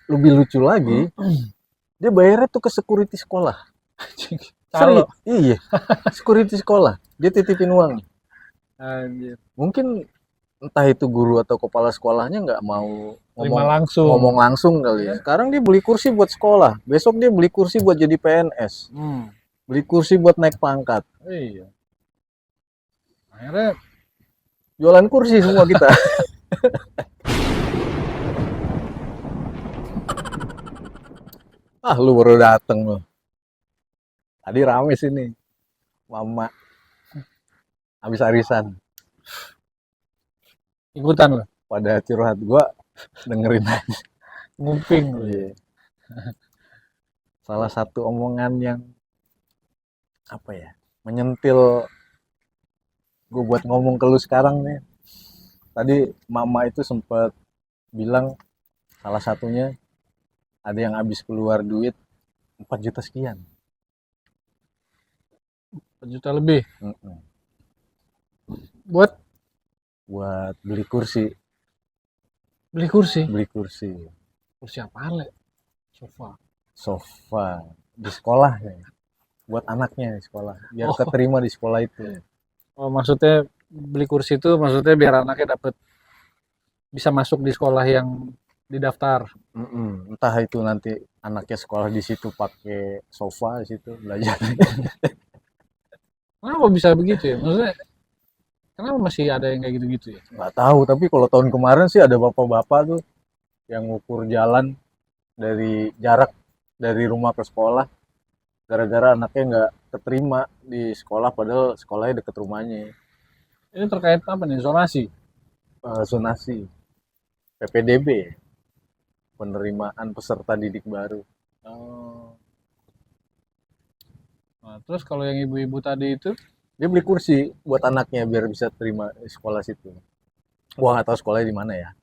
lebih lucu lagi, dia bayarnya tuh ke security sekolah. Calo. Iya, security sekolah. Dia titipin uang. Anjir. Mungkin entah itu guru atau kepala sekolahnya nggak mau Terima ngomong ngomong langsung. langsung kali ya. Ya. Sekarang dia beli kursi buat sekolah, besok dia beli kursi buat jadi PNS, Hmm. beli kursi buat naik pangkat. Iya. Akhirnya Jualan kursi semua kita. Ah, lu baru dateng lu. Tadi rame sini, mama habis arisan. ikutan loh. Pada curhat gua dengerin aja. Nguping loh ya. Iya. Salah satu omongan yang apa ya? Menyentil gue buat ngomong ke lu sekarang nih. Tadi mama itu sempat bilang salah satunya ada yang habis keluar duit 4 juta sekian. 4 juta lebih. Mm-mm. Buat Buat beli kursi, beli kursi. beli kursi, Kursi apaan le? Sofa. sofa di sekolah ya. Buat anaknya di sekolah, biar Oh, keterima di sekolah itu. oh maksudnya beli kursi itu maksudnya biar anaknya dapat bisa masuk di sekolah yang didaftar. Mm-mm. Entah itu nanti anaknya sekolah di situ pakai sofa di situ belajar. Kenapa bisa begitu ya? Maksudnya kenapa masih ada yang kayak gitu-gitu ya? Nggak tahu, tapi kalau tahun kemarin sih ada bapak-bapak tuh yang ngukur jalan dari jarak dari rumah ke sekolah gara-gara anaknya nggak keterima di sekolah padahal sekolahnya deket rumahnya. Ini terkait apa nih? Zonasi. Zonasi PPDB, penerimaan peserta didik baru. Oh. Nah, terus kalau yang ibu-ibu tadi itu, Dia beli kursi buat anaknya biar bisa terima di sekolah situ. Gua nggak tahu sekolahnya di mana ya,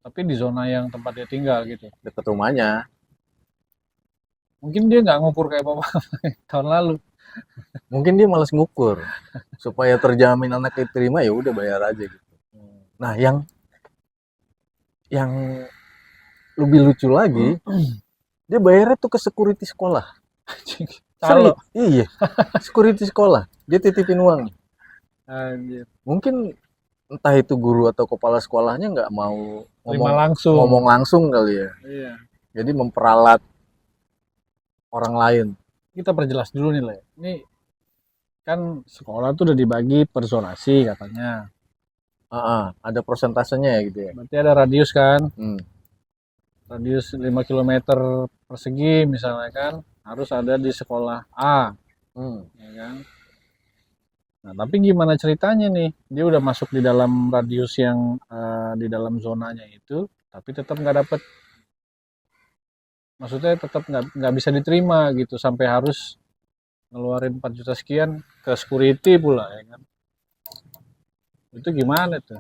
tapi di zona yang tempat dia tinggal gitu. deket rumahnya. Mungkin dia nggak ngukur kayak bapak tahun lalu. Mungkin dia males ngukur supaya terjamin anaknya terima ya udah bayar aja gitu. Nah, yang lebih lucu lagi, dia bayarnya tuh ke security sekolah. Calo. Iya, security sekolah. Dia titipin uang. Anjir. Mungkin entah itu guru atau kepala sekolahnya nggak mau Terima ngomong ngomong langsung. langsung kali ya. Iya. Jadi memperalat orang lain. Kita perjelas dulu nih, Le. Ini kan sekolah tuh udah dibagi per zonasi katanya. Ada persentasenya ya gitu ya. Berarti ada radius kan? Hmm. Radius 5 kilometer persegi misalnya kan harus ada di sekolah A, Hmm. ya kan? Nah, tapi gimana ceritanya nih? Dia udah masuk di dalam radius yang di dalam zonanya itu, tapi tetap nggak dapet, maksudnya tetap nggak bisa diterima gitu sampai harus ngeluarin 4 juta sekian ke security pula ya kan? Itu gimana tuh?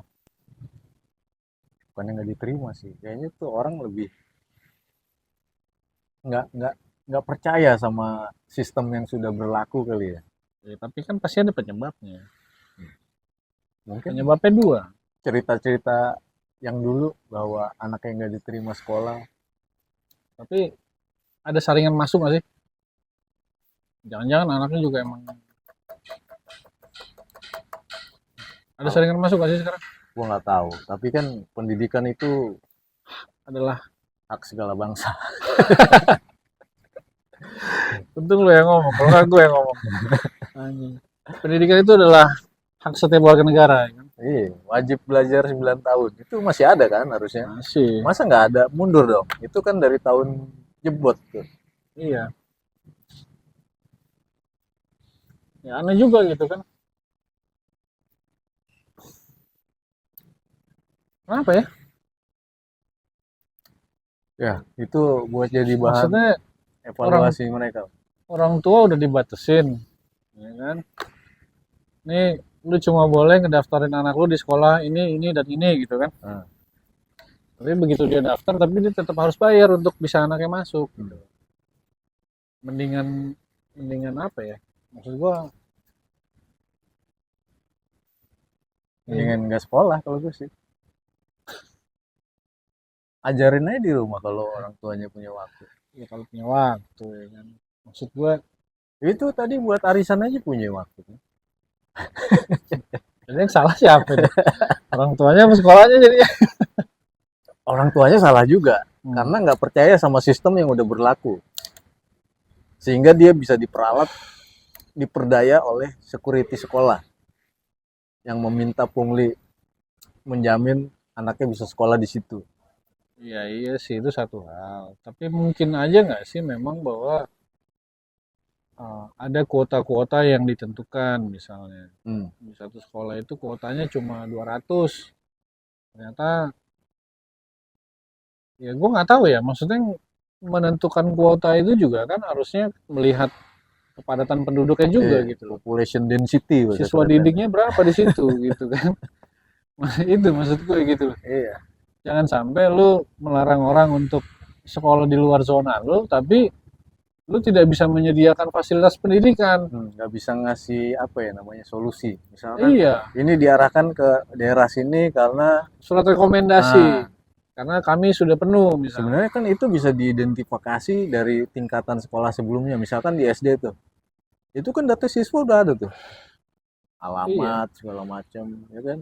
Bukannya nggak diterima sih. Kayaknya tuh orang lebih nggak nggak percaya sama sistem yang sudah berlaku kali ya. Ya, tapi kan pasti ada penyebabnya. Mungkin Penyebabnya dua. cerita-cerita yang dulu bahwa anaknya nggak diterima sekolah. Tapi ada saringan masuk nggak sih? Jangan-jangan anaknya juga emang ada Ah, saringan masuk nggak sih sekarang? gua nggak tahu. Tapi kan pendidikan itu Adalah hak segala bangsa. untung lu yang ngomong, kalau nggak gue yang ngomong. Anjing. Pendidikan itu adalah hak setiap warga negara, ya kan? Iya, wajib belajar 9 tahun. Itu masih ada kan harusnya. Masih. Masa nggak ada? Mundur dong. Itu kan dari tahun jebot tuh. Iya. Ya aneh juga gitu kan. Kenapa ya? Ya, itu buat jadi bahan Maksudnya orang evaluasi mereka. orang tua udah dibatesin, ya kan? Nih lu cuma boleh ngedaftarin anak lu di sekolah ini dan ini gitu kan. Nah, Tapi begitu dia daftar, tapi dia tetap harus bayar untuk bisa anaknya masuk gitu. hmm. Mendingan mendingan apa ya? Maksud gua Mendingan ini nggak sekolah kalau gue sih. ajarin aja di rumah kalau orang tuanya punya waktu. Ya kalau punya waktu ya kan. Maksud gue, Itu tadi buat arisan aja punya waktu. jadi yang salah siapa nih? Orang tuanya apa sekolahnya jadi? Orang tuanya salah juga Hmm. karena nggak percaya sama sistem yang udah berlaku, sehingga dia bisa diperalat, diperdaya oleh security sekolah yang meminta pungli menjamin anaknya bisa sekolah di situ. Iya iya sih itu satu hal. Tapi mungkin aja nggak sih memang bahwa ada kuota-kuota yang ditentukan misalnya Hmm. di satu sekolah itu kuotanya cuma 200. Ternyata ya gue nggak tahu ya. Maksudnya menentukan kuota itu juga kan harusnya melihat kepadatan penduduknya juga gitu loh. Population density bahasa Siswa kerennya. didiknya berapa di situ gitu kan. Itu maksud gue gitu loh. Iya. Jangan sampai lu melarang orang untuk sekolah di luar zona lu, tapi lu tidak bisa menyediakan fasilitas pendidikan. Nggak bisa ngasih apa ya namanya solusi. Misalkan Iya, ini diarahkan ke daerah sini karena surat rekomendasi. ah, Karena kami sudah penuh misalnya. sebenarnya kan itu bisa diidentifikasi dari tingkatan sekolah sebelumnya. Misalkan di SD tuh, itu kan data siswa udah ada tuh, Iya. alamat segala macam, ya kan?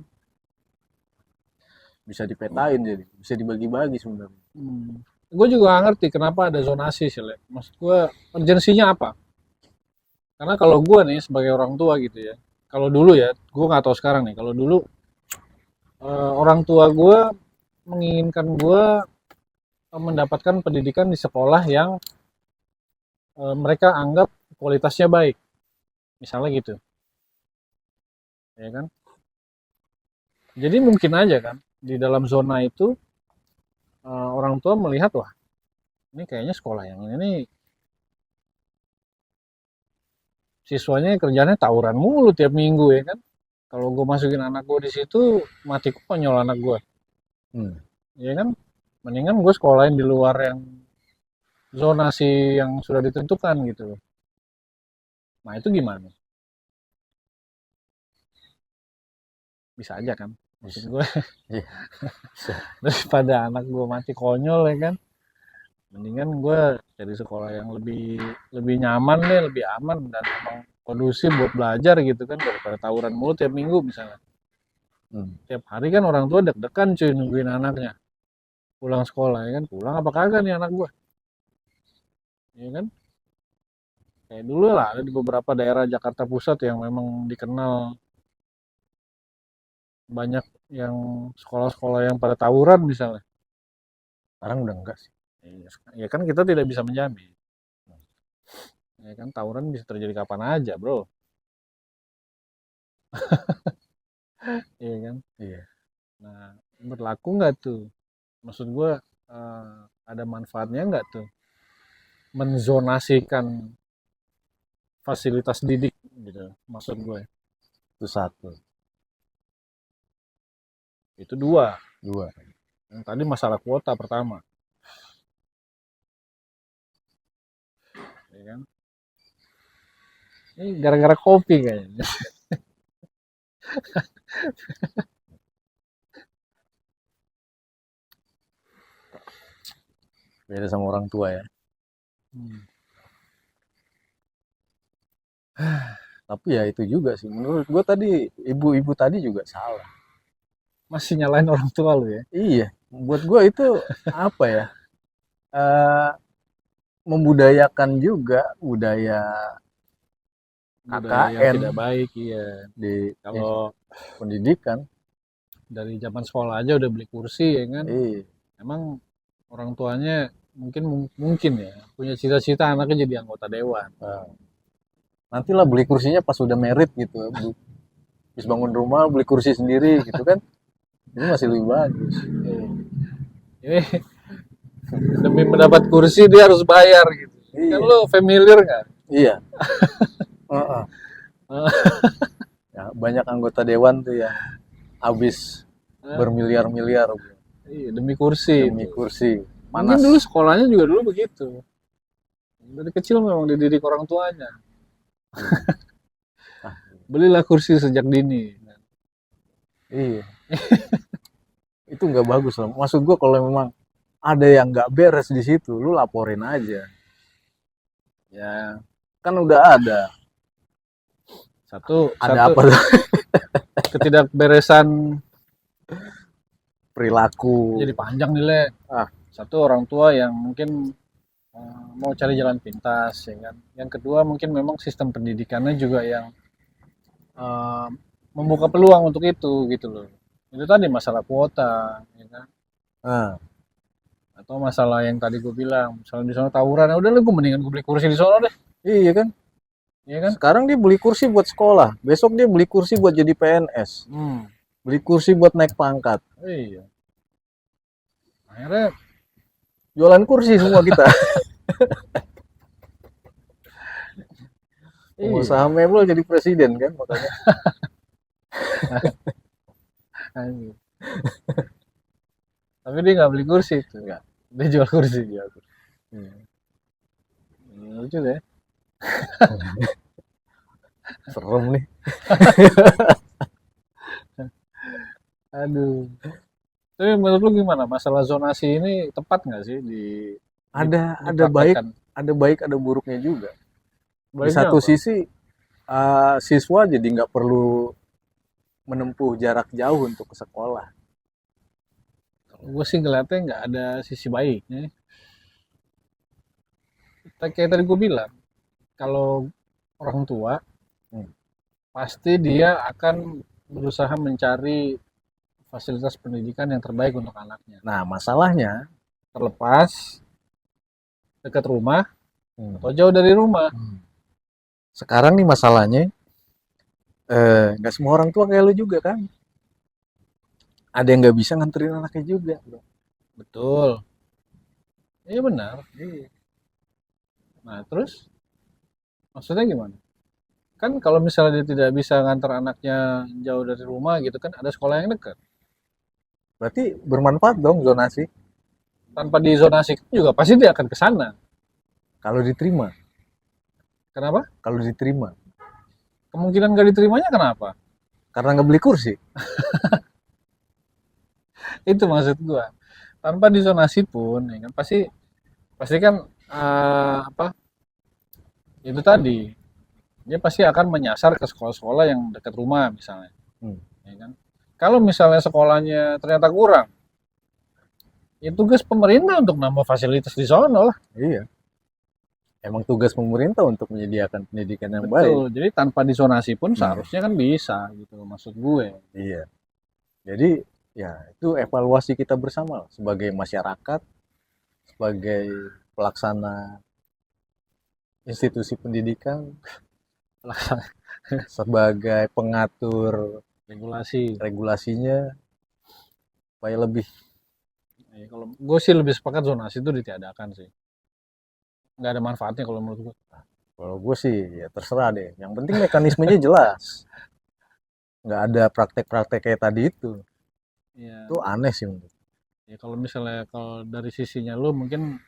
Bisa dipetain jadi, bisa dibagi-bagi sebenarnya. Gue juga gak ngerti kenapa ada zonasi sih, Le. Maksud gue, urgensinya apa? Karena kalau gue nih sebagai orang tua gitu ya, kalau dulu ya, gue nggak tahu sekarang nih. Kalau dulu orang tua gue menginginkan gue mendapatkan pendidikan di sekolah yang mereka anggap kualitasnya baik, misalnya gitu, ya kan? Jadi mungkin aja kan di dalam zona itu orang tua melihat wah ini kayaknya sekolah yang ini nih siswanya kerjanya tawuran mulu tiap minggu ya kan. Kalau gue masukin anak gue di situ mati konyol anak gue, Hmm. ya kan? Mendingan gue sekolahin di luar yang zonasi yang sudah ditentukan gitu loh. Nah itu gimana? Bisa aja kan? Maksud Bisa. gue Iya, bisa. daripada anak gue mati konyol ya kan? Mendingan gue cari sekolah yang lebih lebih nyaman deh, lebih aman dan emang kondusif buat belajar gitu kan daripada tawuran mulu tiap minggu misalnya. Hmm. Tiap hari kan orang tua deg-degan cuy nungguin anaknya pulang sekolah ya kan. Pulang apa kagak nih anak gue? Ya kan? Kayak dulu lah ada di beberapa daerah Jakarta Pusat yang memang dikenal banyak yang sekolah-sekolah yang pada tawuran misalnya. Sekarang udah enggak sih. Iya, ya kan kita tidak bisa menjamin. Ya kan tawuran bisa terjadi kapan aja, bro. Iya kan? Iya. Nah, berlaku nggak tuh? Maksud gue ada manfaatnya nggak tuh? Menzonasikan fasilitas didik gitu. Maksud gue. Itu satu. Itu dua. Dua. Yang tadi masalah kuota pertama. Ya kan? Ini gara-gara kopi kayaknya. Beda sama orang tua ya. Hmm. Tapi ya itu juga sih. Menurut gua tadi ibu-ibu tadi juga salah. Masih nyalain orang tua lu ya? Iya. Buat gua itu apa ya? eh Membudayakan juga budaya Budaya yang KKN tidak baik, iya. di Kalau pendidikan. dari zaman sekolah aja udah beli kursi ya kan? Iya. Emang orang tuanya mungkin ya punya cita-cita anaknya jadi anggota dewan. Nah, nantilah beli kursinya pas udah merit gitu. Habis bangun rumah beli kursi sendiri gitu kan. Itu masih lebih bagus. Ini demi mendapat kursi dia harus bayar gitu. Kan Iya. lo familiar nggak? Iya. Heeh. Ya, banyak anggota dewan tuh yang habis bermiliar-miliar Iya, demi kursi demi itu. kursi. Mungkin Panas. dulu sekolahnya juga dulu begitu. Dari kecil memang dididik orang tuanya. Ah, Belilah kursi sejak dini. iya. Itu nggak bagus loh. Maksud gua kalau memang ada yang nggak beres di situ, lu laporin aja. Ya, kan udah ada Satu apa tuh? ketidakberesan Perilaku. jadi panjang nih Le. Ah, Satu orang tua yang mungkin mau cari jalan pintas ya kan. Yang kedua mungkin memang sistem pendidikannya juga yang eh, membuka peluang untuk itu gitu loh. Itu tadi masalah kuota ya kan. ah, Atau masalah yang tadi gue bilang, misalnya di sana tawuran, ya udah lah gue mendingan gue beli kursi di sana deh, iya kan? ya kan? Sekarang dia beli kursi buat sekolah, besok dia beli kursi buat jadi PNS, Hmm, beli kursi buat naik pangkat. iya. Akhirnya, Jualan kursi semua kita. iya. Pengusaha mebel jadi presiden kan makanya. Anjing. Tapi dia nggak beli kursi itu, nggak. Dia jual kursi dia. Lucu deh. Serem nih. Aduh. Tapi menurut lu gimana? Masalah zonasi ini tepat nggak sih Ada baik, dipraktekkan? ada baik, ada buruknya juga. Di Baiknya satu apa? sisi siswa jadi nggak perlu menempuh jarak jauh untuk ke sekolah. Gue sih ngeliatnya nggak ada sisi baiknya. Kayak tadi gue bilang, kalau orang tua Hmm. pasti dia akan berusaha mencari fasilitas pendidikan yang terbaik untuk anaknya. Nah, masalahnya Terlepas dekat rumah hmm, atau jauh dari rumah. sekarang nih masalahnya nggak semua orang tua kayak lu juga kan. Ada yang nggak bisa nganterin anaknya juga. Betul. Iya benar. Iya. Nah, terus maksudnya gimana? Kan kalau misalnya dia tidak bisa ngantar anaknya jauh dari rumah gitu kan ada sekolah yang dekat. Berarti bermanfaat dong zonasi Tanpa dizonasikan juga pasti dia akan ke sana. kalau diterima. Kenapa? Kalau diterima. Kemungkinan gak diterimanya kenapa? Karena nggak beli kursi. Itu maksud gua. Tanpa dizonasi pun ya kan pasti pasti kan apa? Itu tadi dia pasti akan menyasar ke sekolah-sekolah yang dekat rumah misalnya. Hmm. Ya kan? Kalau misalnya sekolahnya ternyata kurang, ya tugas pemerintah untuk nambah fasilitas di sana lah. Iya. Emang tugas pemerintah untuk menyediakan pendidikan yang baik. Betul. Jadi tanpa disonasi pun Hmm. seharusnya kan bisa gitu maksud gue. Iya. Jadi ya itu evaluasi kita bersama sebagai masyarakat, sebagai pelaksana institusi pendidikan, sebagai pengatur Regulasi. regulasinya supaya lebih. Ya, kalau gue sih lebih sepakat zonasi itu ditiadakan sih. Nggak ada manfaatnya kalau menurut gue. Kalau gue sih ya terserah deh. Yang penting mekanismenya jelas. Nggak ada praktek-praktek kayak tadi itu. Ya, Itu aneh sih menurut. ya kalau misalnya kalau dari sisinya lu mungkin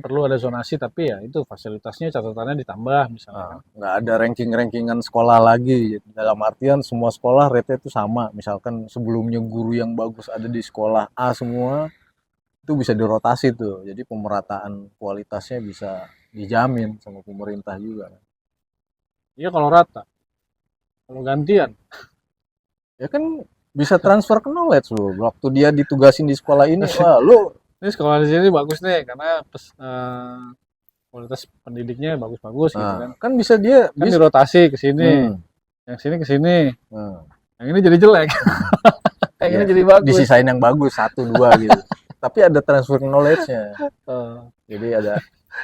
perlu ada zonasi tapi ya itu fasilitasnya catatannya ditambah misalnya kan. Nggak ada ranking-rankingan sekolah lagi. Dalam artian semua sekolah rate itu sama. Misalkan sebelumnya guru yang bagus ada di sekolah A semua, itu bisa dirotasi tuh. Jadi pemerataan kualitasnya bisa dijamin sama pemerintah juga. Iya kalau rata. Kalau gantian. Ya kan bisa transfer ke knowledge lu. Waktu dia ditugasin di sekolah ini, wah lu Ini sekolah di sini bagus nih karena kualitas pendidiknya bagus-bagus gitu kan. kan bisa dia Kan bisa. dirotasi ke sini, Hmm, yang sini ke sini, hmm. yang ini jadi jelek, yang Ya, ini jadi bagus. disisain yang bagus satu dua gitu. Tapi ada transfer knowledge-nya. Eh, Jadi ada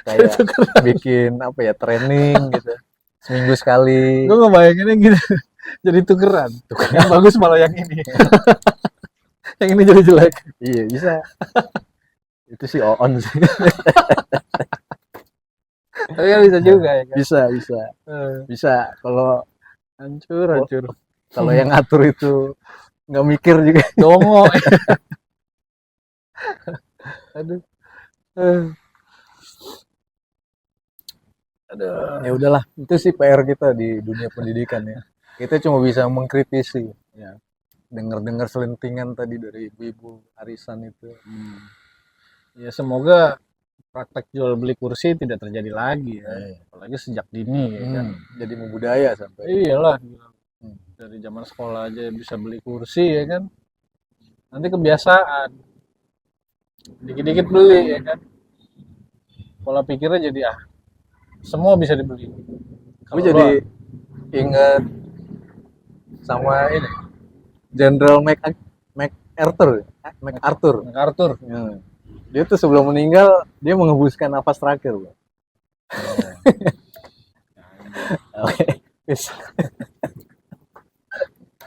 kayak itu kan bikin apa ya training gitu. Seminggu sekali. gue ngebayanginnya gitu, jadi tukeran. Yang bagus malah yang ini, yang ini jadi jelek. Iya bisa. Itu sih on sih. Tapi kan bisa juga ya kan. Bisa bisa Eh, bisa. Kalau hancur. kalau yang ngatur itu nggak mikir juga. Dongo. Aduh. Eh. Aduh. Ya udahlah, itu sih PR kita di dunia pendidikan ya. Kita cuma bisa mengkritisi. Ya. Dengar-dengar selentingan tadi dari ibu-ibu arisan itu. Ya semoga praktek jual beli kursi tidak terjadi lagi ya. Apalagi sejak dini ya kan. Jadi membudaya sampai. Iyalah, gila. Hmm. Dari zaman sekolah aja bisa beli kursi ya kan. Nanti kebiasaan. Dikit-dikit beli ya kan. Pola pikirnya jadi semua bisa dibeli. Gue jadi inget sama ini Jenderal MacArthur. MacArthur. Ya. Dia tuh sebelum meninggal dia menghembuskan napas terakhir, Bro. Oke, peace.